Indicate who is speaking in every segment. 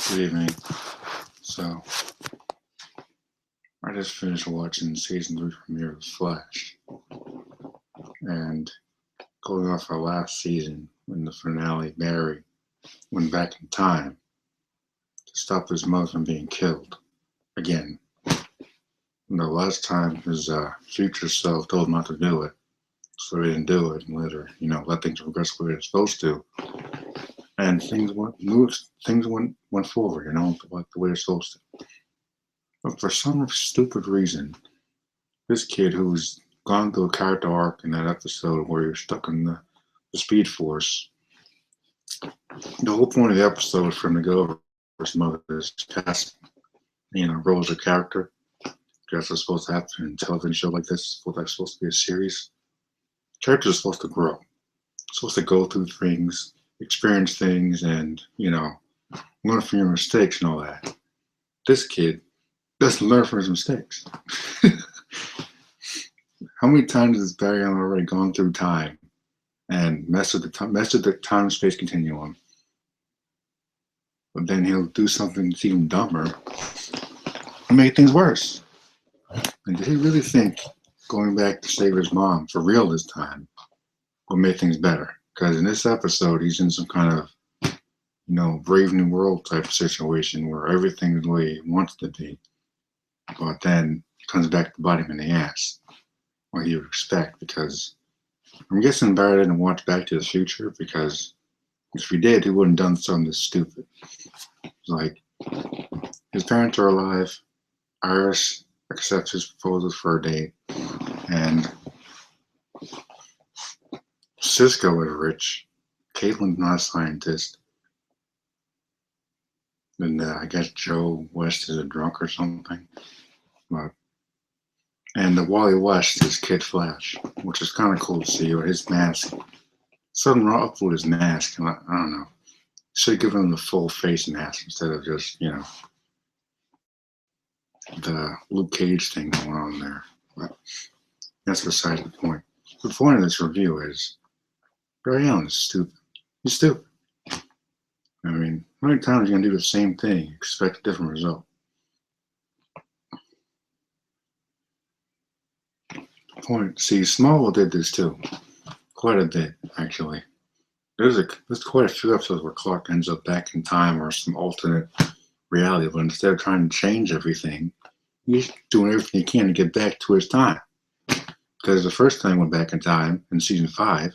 Speaker 1: Good evening. So, I just finished watching season 3 premiere of Flash, and going off our last season, when the finale, Barry went back in time to stop his mother from being killed again. And the last time his future self told him not to do it, so he didn't do it, and later, let things progress the way they're supposed to, and things went forward, like the way they're supposed to. But for some stupid reason, this kid who's gone through a character arc in that episode where you're stuck in the Speed Force. The whole point of the episode was for him to go over his mother's past, roles of character. That's what's supposed to happen in a television show like this. That's supposed to be a series. Characters are supposed to grow. Supposed to go through things, experience things, and, learn from your mistakes and all that. This kid doesn't learn from his mistakes. How many times has Barry Allen already gone through time and messed with the time space continuum? But then he'll do something that's even dumber and make things worse. And did he really think going back to save his mom for real this time will make things better? Because in this episode, he's in some kind of, Brave New World type situation where everything is the way he wants it to be. But then it comes back to bite him in the ass. What you would expect, because I'm guessing Barry didn't watch Back to the Future, because if he did, he wouldn't have done something this stupid. Like, his parents are alive, Iris accepts his proposals for a date, and Cisco is rich, Caitlin's not a scientist, and I guess Joe West is a drunk or something. And the Wally West is Kid Flash, which is kind of cool to see. With his mask, something wrong up with his mask. I don't know. Should have given him the full face mask instead of just, the Luke Cage thing going on there. But that's beside the point. The point of this review is Barry Allen is stupid. He's stupid. I mean, how many times are you going to do the same thing, expect a different result? Point. See, Smallville did this too, quite a bit actually. There's quite a few episodes where Clark ends up back in time or some alternate reality, but instead of trying to change everything, he's doing everything he can to get back to his time. Because the first time he went back in time in season 5,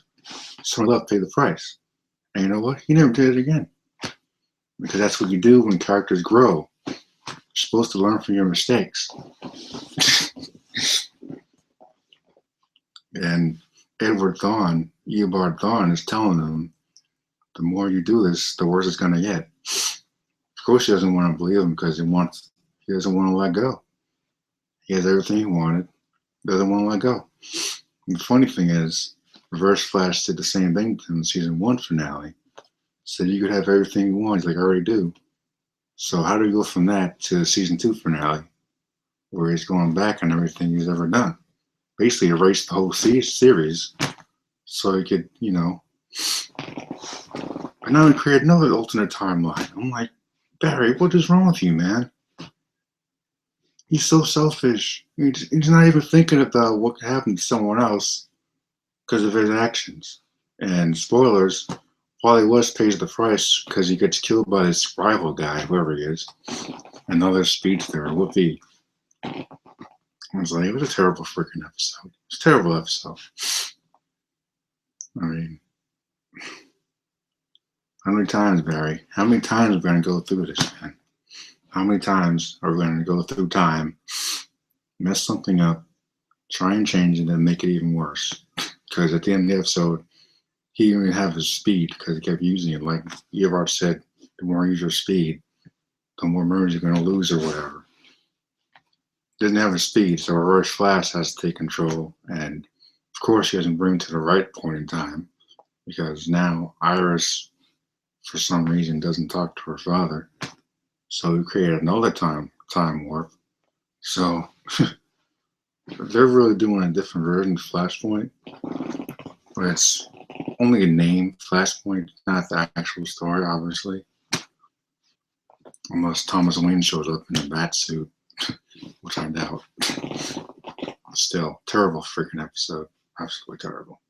Speaker 1: someone left paid the price, and you know what? He never did it again. Because that's what you do when characters grow. You're supposed to learn from your mistakes. And Eobard Thawne is telling them, the more you do this, the worse it's going to get. Of course, he doesn't want to believe him because he doesn't want to let go. He has everything he wanted, doesn't want to let go. And the funny thing is, Reverse Flash did the same thing to him in the season 1 finale. Said you could have everything you want. He's like, I already do. So how do we go from that to the season 2 finale, where he's going back on everything he's ever done? Basically erased the whole series so he could, and now he created another alternate timeline. I'm like, Barry, what is wrong with you, man? He's so selfish. He's not even thinking about what could happen to someone else because of his actions. And spoilers, Wally West pays the price because he gets killed by this rival guy, whoever he is. Another speedster, Whoopi. I was like, it was a terrible freaking episode. It's a terrible episode. I mean, how many times, Barry? How many times are we going to go through this, man? How many times are we going to go through time, mess something up, try and change it, and make it even worse? Because at the end of the episode, he didn't even have his speed because he kept using it. Like Eobard said, the more you use your speed, the more memories you're going to lose or whatever. Didn't have his speed, so Reverse Flash has to take control, and of course he doesn't bring to the right point in time, because now Iris, for some reason, doesn't talk to her father, so he created another time warp. So they're really doing a different version of Flashpoint, but it's only a name, Flashpoint, not the actual story, obviously. Unless Thomas Wayne shows up in a bat suit, which I doubt. Still, terrible freaking episode. Absolutely terrible.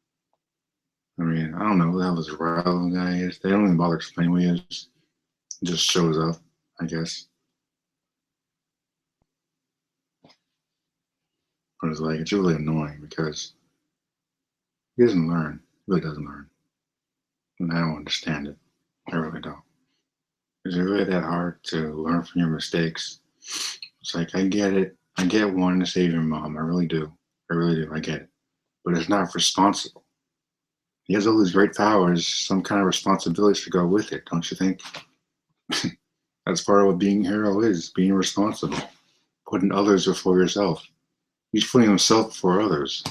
Speaker 1: I mean, I don't know who the hell this Riley guy is. They don't even bother explaining who he is. He just shows up, I guess. But it's like, it's really annoying because he doesn't learn. He really doesn't learn. And I don't understand it. I really don't. Is it really that hard to learn from your mistakes? It's like, I get it. I get wanting to save your mom. I really do. I really do. I get it. But it's not responsible. He has all these great powers. Some kind of responsibility should go with it, don't you think? That's part of what being a hero is, being responsible. Putting others before yourself. He's putting himself before others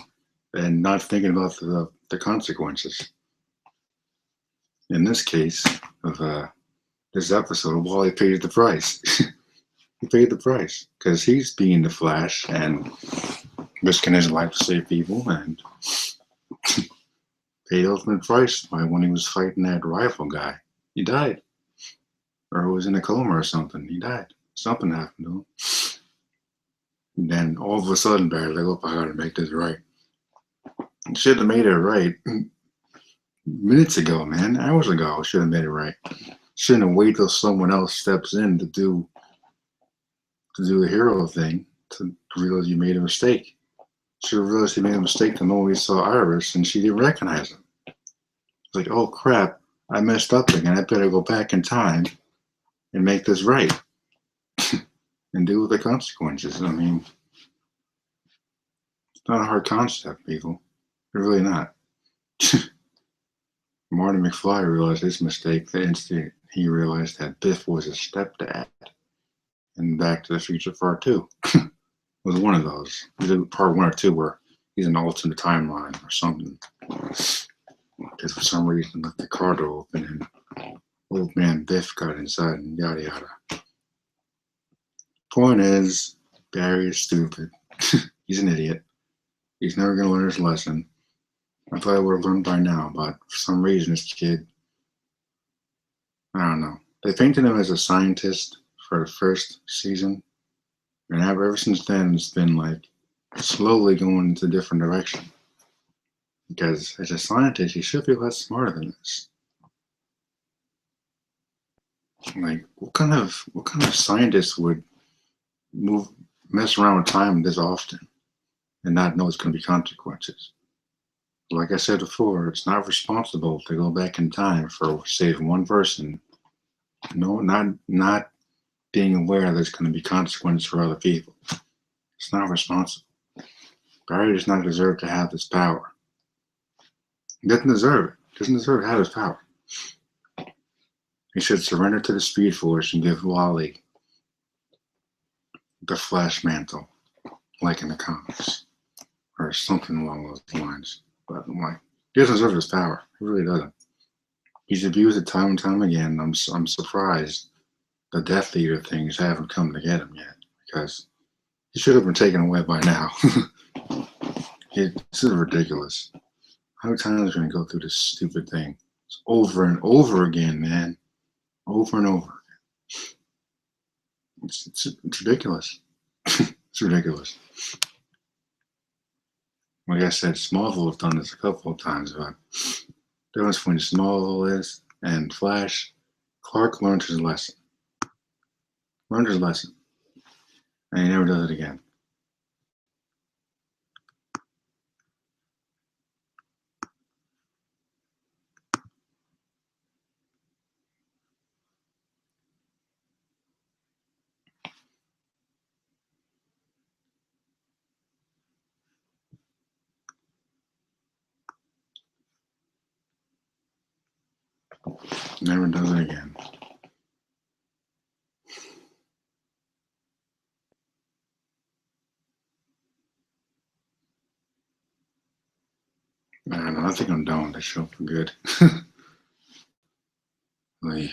Speaker 1: and not thinking about the consequences. In this case of this episode, Wally paid the price. He paid the price because he's being the Flash and risking his life to save people, and paid the ultimate price by when he was fighting that rifle guy. He died. Or he was in a coma or something. He died. Something happened to him. And then all of a sudden, Barry's like, oh, I gotta make this right. Should have made it right minutes ago, man. Hours ago, should have made it right. Shouldn't have waited till someone else steps in to do the hero thing to realize you made a mistake. Should have realized he made a mistake the moment he saw Iris and she didn't recognize him. It's like, oh crap, I messed up again. I better go back in time and make this right and deal with the consequences. I mean, it's not a hard concept, people. It's really not. Marty McFly realized his mistake the instant he realized that Biff was his stepdad. And Back to the Future Part 2 was one of those. Either Part 1 or 2 where he's in an alternate timeline or something. Because for some reason left the car door open and old man Biff got inside and yada yada. Point is, Barry is stupid. He's an idiot. He's never going to learn his lesson. I thought I would have learned by now, but for some reason this kid, I don't know. They painted him as a scientist for the first season, and ever since then it's been like slowly going into a different direction. Because as a scientist, he should be less smarter than this. Like, what kind of scientist would mess around with time this often and not know it's going to be consequences? Like I said before, it's not responsible to go back in time for saving one person. No, not being aware there's going to be consequences for other people. It's not responsible. Barry does not deserve to have this power. He doesn't deserve it. He doesn't deserve to have this power. He should surrender to the Speed Force and give Wally the Flash mantle, like in the comics, or something along those lines. But I'm like, he doesn't deserve his power. He really doesn't. He's abused it time and time again. I'm surprised the Death Eater things haven't come to get him yet, because he should have been taken away by now. This is ridiculous. How many times are we going to go through this stupid thing? It's over and over again, man. Over and over again. It's ridiculous. It's ridiculous. Like I said, Smallville have done this a couple of times, but the difference between Smallville is and Flash, Clark learned his lesson. Learned his lesson. And he never does it again. Never does it again. I don't know. I think I'm done with the show for good. Like,